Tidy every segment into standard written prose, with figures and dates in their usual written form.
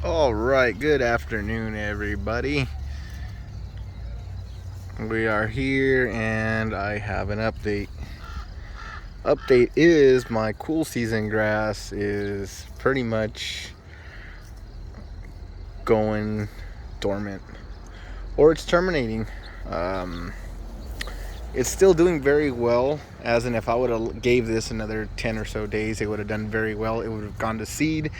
All right, good afternoon, everybody. We are here, and I have an update. Update is my cool season grass is pretty much going dormant, or it's terminating. Um, it's still doing very well, as in if I would have gave this another 10 or so days, it would have done very well. It would have gone to seed,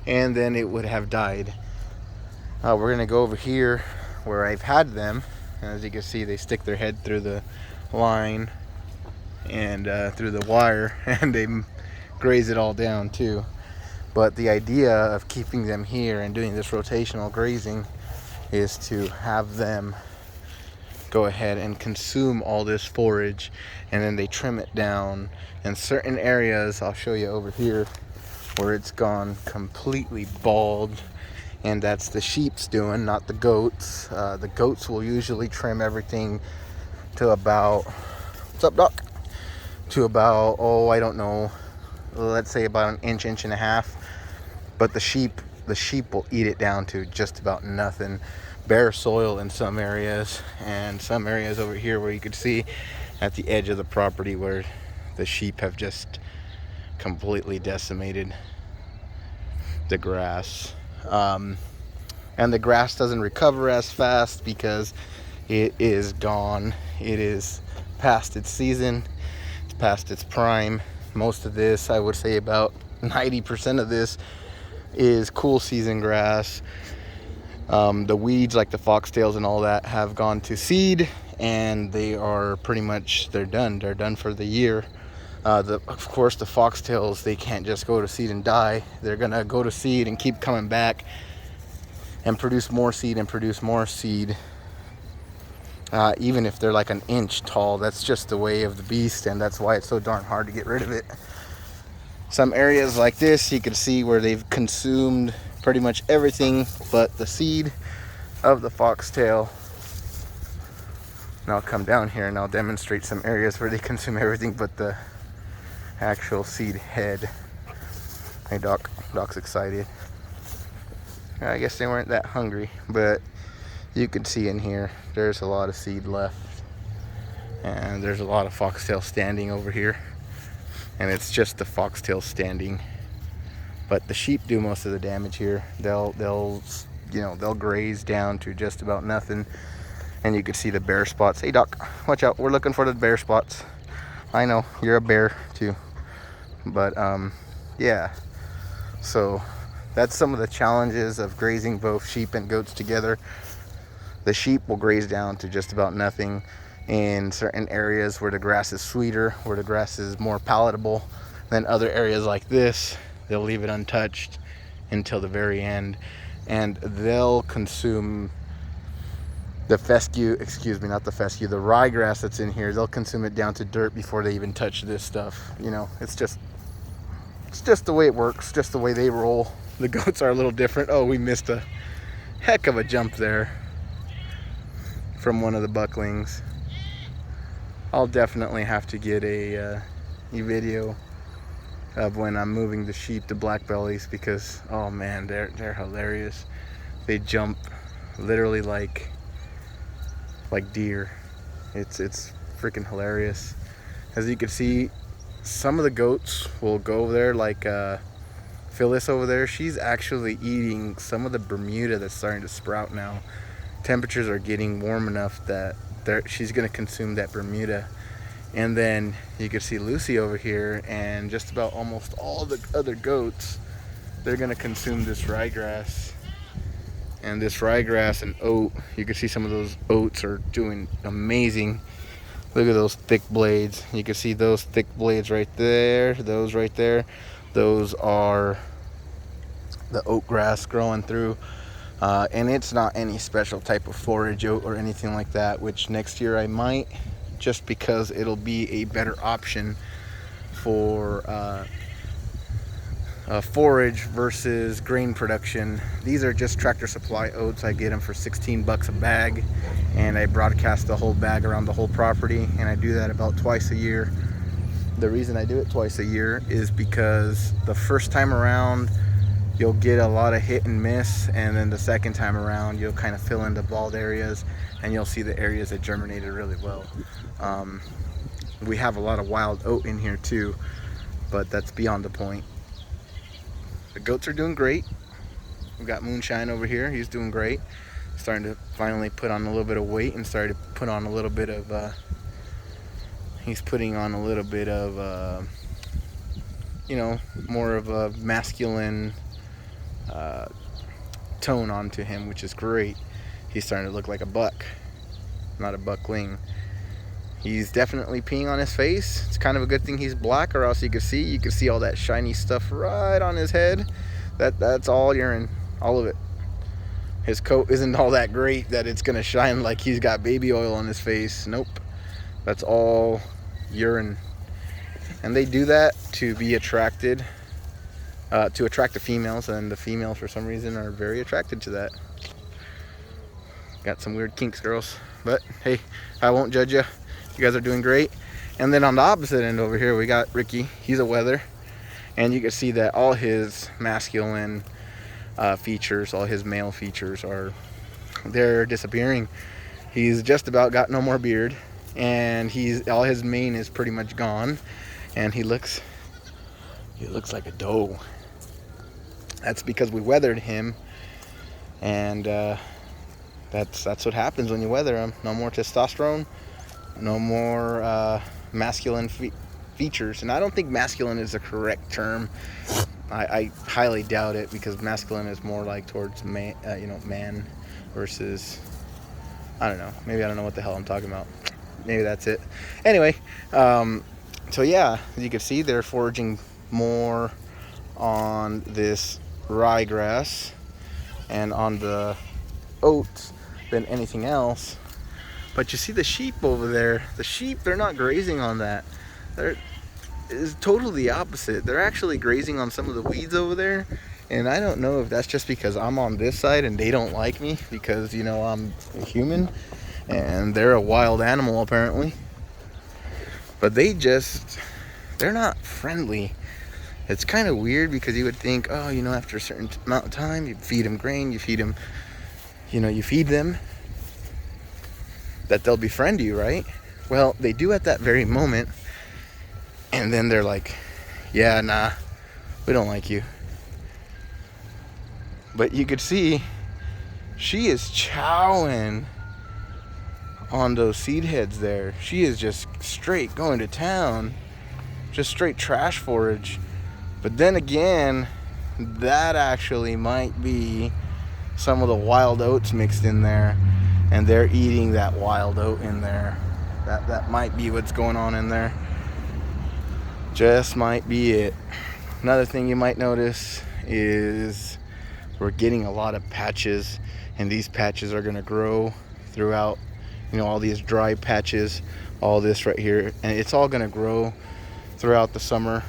and then it would have died. We're gonna go over here where I've had them. As you can see, they stick their head through the line and through the wire, and they graze it all down too. But the idea of keeping them here and doing this rotational grazing is to have them go ahead and consume all this forage, and then they trim it down. In certain areas, I'll show you over here, where it's gone completely bald, and that's the sheep's doing, not the goats. The goats will usually trim everything to about, what's up, Doc? To about, I don't know, let's say about an inch, inch and a half. But the sheep will eat it down to just about nothing. Bare soil in some areas, and some areas over here where you could see at the edge of the property where the sheep have just completely decimated the grass. And the grass doesn't recover as fast because it is gone. It is past its season, it's past its prime. Most of this, I would say about 90% of this, is cool season grass. The weeds like the foxtails and all that have gone to seed, and they are pretty much, they're done for the year. Of course, the foxtails, they can't just go to seed and die. They're gonna go to seed and keep coming back and produce more seed and produce more seed. Even if they're like an inch tall, that's just the way of the beast, and that's why it's so darn hard to get rid of it. Some areas like this, you can see where they've consumed pretty much everything but the seed of the foxtail. And I'll come down here and I'll demonstrate some areas where they consume everything but the actual seed head. Hey, Doc's excited. I guess they weren't that hungry, but you can see in here there's a lot of seed left, and there's a lot of foxtail standing over here, and it's just the foxtail standing. But the sheep do most of the damage here. They'll graze down to just about nothing, and you can see the bare spots. Hey, Doc, watch out, we're looking for the bare spots. I know you're a bear too, but yeah, so that's some of the challenges of grazing both sheep and goats together. The sheep will graze down to just about nothing in certain areas where the grass is sweeter, where the grass is more palatable. Then other areas like this, they'll leave it untouched until the very end, and they'll consume the fescue, the ryegrass that's in here. They'll consume it down to dirt before they even touch this stuff. It's just the way it works, just the way they roll. The goats are a little different. Oh, we missed a heck of a jump there from one of the bucklings. I'll definitely have to get a video of when I'm moving the sheep to Blackbellies, because oh man, they're hilarious. They jump literally like deer. It's freaking hilarious. As you can see, some of the goats will go over there, like Phyllis over there. She's actually eating some of the Bermuda that's starting to sprout now. Temperatures are getting warm enough that she's going to consume that Bermuda. And then you can see Lucy over here, and just about almost all the other goats, they're going to consume this ryegrass. And this ryegrass and oat, you can see some of those oats are doing amazing. Look at those thick blades. You can see those thick blades right there, those right there. Those are the oat grass growing through. And it's not any special type of forage oat or anything like that, which next year I might, just because it'll be a better option for forage versus grain production. These are just Tractor Supply oats. I get them for 16 bucks a bag, and I broadcast the whole bag around the whole property, and I do that about twice a year. The reason I do it twice a year is because the first time around, you'll get a lot of hit and miss, and then the second time around you'll kind of fill in the bald areas, and you'll see the areas that germinated really well. We have a lot of wild oat in here too, but that's beyond the point. The goats are doing great. We've got Moonshine over here. He's doing great. Starting to finally put on a little bit of weight and started to put on a little bit of he's putting on a little bit of you know, more of a masculine tone onto him, which is great. He's starting to look like a buck, not a buckling. He's definitely peeing on his face. It's kind of a good thing he's black, or else you could see all that shiny stuff right on his head. That's all urine, all of it. His coat isn't all that great that it's gonna shine like he's got baby oil on his face. Nope, that's all urine. And they do that to be attracted, to attract the females, and the females for some reason are very attracted to that. Got some weird kinks, girls, but hey, I won't judge you. You guys are doing great. And then on the opposite end over here, we got Ricky. He's a wether, and you can see that all his masculine features, all his male features they're disappearing. He's just about got no more beard, and all his mane is pretty much gone, and he looks like a doe. That's because we weathered him, and that's what happens when you weather him. No more testosterone, no more masculine features. And I don't think masculine is the correct term. I highly doubt it, because masculine is more like towards man, man versus, I don't know. Maybe I don't know what the hell I'm talking about. Maybe that's it. Anyway, so yeah, as you can see, they're foraging more on this ryegrass and on the oats than anything else. But you see the sheep over there. The sheep, they're not grazing on that. It's totally the opposite. They're actually grazing on some of the weeds over there. And I don't know if that's just because I'm on this side and they don't like me because, you know, I'm a human and they're a wild animal apparently. But they're not friendly. It's kind of weird, because you would think, oh, you know, after a certain amount of time, you feed them grain, you feed them, you feed them, that they'll befriend you, right? Well, they do at that very moment, and then they're like, yeah, nah, we don't like you. But you could see she is chowing on those seed heads there. She is just straight going to town, just straight trash forage. But then again, that actually might be some of the wild oats mixed in there, and they're eating that wild oat in there. That might be what's going on in there. Just might be it. Another thing you might notice is we're getting a lot of patches, and these patches are going to grow throughout, all these dry patches, all this right here, and it's all going to grow throughout the summer.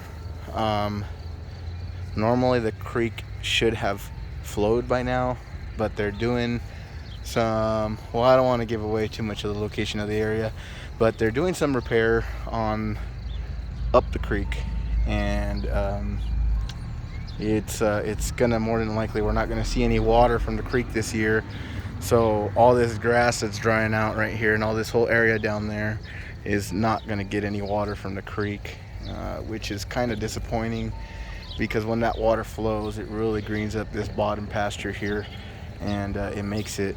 Normally the creek should have flowed by now, but they're doing some, well, I don't want to give away too much of the location of the area, but they're doing some repair on up the creek, and it's gonna, more than likely, we're not gonna see any water from the creek this year. So all this grass that's drying out right here and all this whole area down there is not gonna get any water from the creek, which is kind of disappointing, because when that water flows, it really greens up this bottom pasture here, and it makes it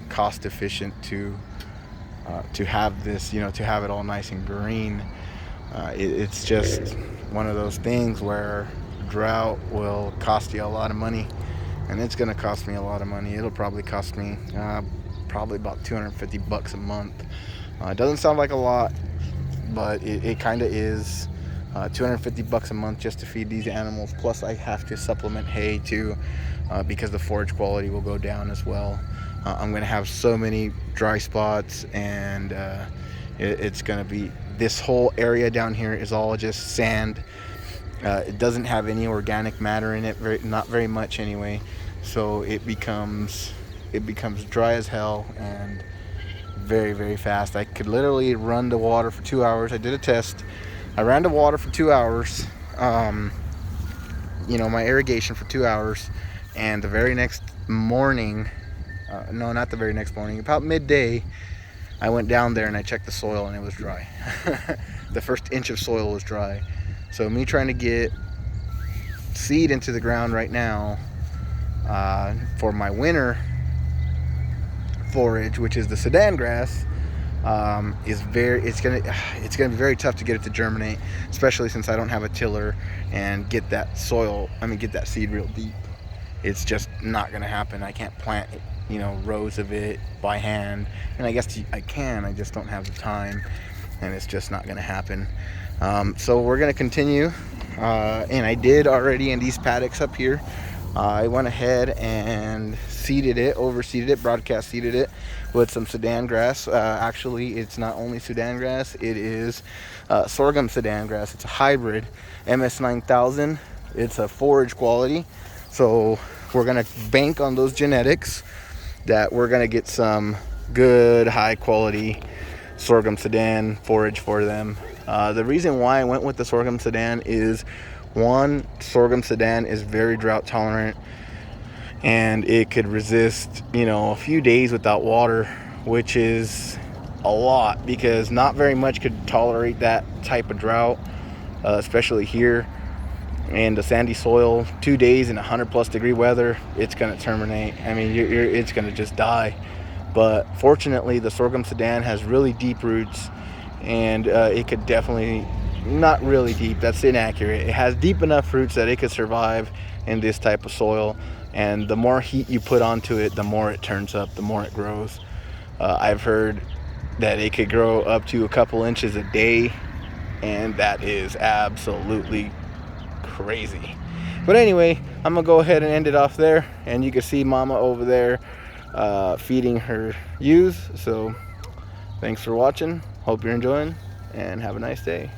cost efficient to have this, to have it all nice and green. It's just one of those things where drought will cost you a lot of money, and it's going to cost me a lot of money. It'll probably cost me probably about $250 a month. It doesn't sound like a lot, but it kind of is. $250 a month just to feed these animals, plus I have to supplement hay too, because the forage quality will go down as well. I'm going to have so many dry spots, and it's going to be, this whole area down here is all just sand. It doesn't have any organic matter in it, not very much anyway, so it becomes dry as hell and very, very fast. I could literally run the water for 2 hours. I did a test. I ran the water for 2 hours, my irrigation for 2 hours, and the very next morning, no, not the very next morning, about midday, I went down there and I checked the soil and it was dry. The first inch of soil was dry. So me trying to get seed into the ground right now for my winter forage, which is the Sudan grass, it's gonna be very tough to get it to germinate, especially since I don't have a tiller and get that seed real deep. It's just not gonna happen. I can't plant rows of it by hand, and I guess I can, I just don't have the time, and it's just not gonna happen. So we're gonna continue, and I did already in these paddocks up here. I went ahead and overseeded it, broadcast seeded it with some Sudan grass. Actually, it's not only Sudan grass, it is sorghum Sudan grass. It's a hybrid, MS9000. It's a forage quality. So we're gonna bank on those genetics that we're gonna get some good high quality sorghum Sudan forage for them. The reason why I went with the sorghum Sudan is, one, sorghum Sudan is very drought tolerant, and it could resist a few days without water, which is a lot, because not very much could tolerate that type of drought, especially here. And the sandy soil, 2 days in 100+ degree weather, it's going to terminate. I mean, it's going to just die. But fortunately, the sorghum Sudan has really deep roots, and it could definitely, not really deep, that's inaccurate. It has deep enough roots that it could survive in this type of soil. And the more heat you put onto it, the more it turns up, the more it grows. I've heard that it could grow up to a couple inches a day, and that is absolutely crazy. But anyway, I'm gonna go ahead and end it off there, and you can see Mama over there feeding her ewes. So thanks for watching, hope you're enjoying, and have a nice day.